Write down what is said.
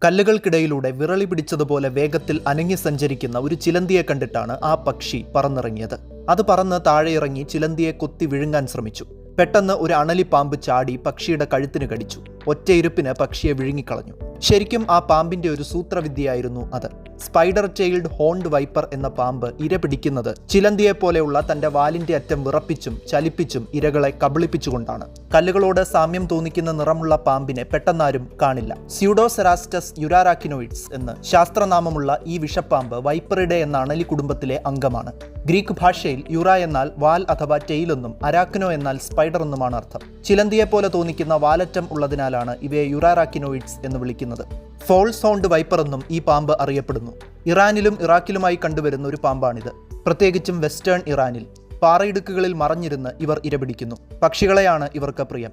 കല്ലുകൾക്കിടയിലൂടെ വിറളി പിടിച്ചതുപോലെ വേഗത്തിൽ അനങ്ങി സഞ്ചരിക്കുന്ന ഒരു ചിലന്തിയെ കണ്ടിട്ടാണ് ആ പക്ഷി പറന്നിറങ്ങിയത്. അത് പറന്ന് താഴെയിറങ്ങി ചിലന്തിയെ കൊത്തി വിഴുങ്ങാൻ ശ്രമിച്ചു. പെട്ടെന്ന് ഒരു അണലി പാമ്പ് ചാടി പക്ഷിയുടെ കഴുത്തിന് കടിച്ചു. ഒറ്റയിരുപ്പിന് പക്ഷിയെ വിഴുങ്ങിക്കളഞ്ഞു. ശരിക്കും ആ പാമ്പിന്റെ ഒരു സൂത്രവിദ്യയായിരുന്നു അത്. സ്പൈഡർ ടെയിൽഡ് ഹോൺഡ് വൈപ്പർ എന്ന പാമ്പ് ഇര പിടിക്കുന്നത് ചിലന്തിയെപ്പോലെയുള്ള തന്റെ വാലിന്റെ അറ്റം വിറപ്പിച്ചും ചലിപ്പിച്ചും ഇരകളെ കബളിപ്പിച്ചുകൊണ്ടാണ്. കല്ലുകളോട് സാമ്യം തോന്നിക്കുന്ന നിറമുള്ള പാമ്പിനെ പെട്ടെന്നാരും കാണില്ല. സ്യൂഡോസെറാസ്റ്റസ് യുരാരാക്കിനോയിഡ്സ് എന്ന് ശാസ്ത്രനാമമുള്ള ഈ വിഷപ്പാമ്പ് വൈപ്പറിഡെ എന്ന അണലി കുടുംബത്തിലെ അംഗമാണ്. ഗ്രീക്ക് ഭാഷയിൽ യുറ എന്നാൽ വാൽ അഥവാ ടെയിൽ എന്നും അരാക്കിനോ എന്നാൽ സ്പൈഡർ എന്നുമാണ് അർത്ഥം. ചിലന്തിയെപ്പോലെ തോന്നിക്കുന്ന വാലറ്റം ഉള്ളതിനാലാണ് ഇവയെ യുറാരാക്കിനോയിഡ്സ് എന്ന് വിളിക്കുന്നത്. ഫോൾസ് ഹോൺഡ് വൈപ്പർ എന്നും ഈ പാമ്പ് അറിയപ്പെടുന്നു. ഇറാനിലും ഇറാഖിലുമായി കണ്ടുവരുന്ന ഒരു പാമ്പാണിത്. പ്രത്യേകിച്ചും വെസ്റ്റേൺ ഇറാനിൽ പാറയിടുക്കുകളിൽ മറഞ്ഞിരുന്ന് ഇവർ ഇരപിടിക്കുന്നു. പക്ഷികളെയാണ് ഇവർക്ക് പ്രിയം.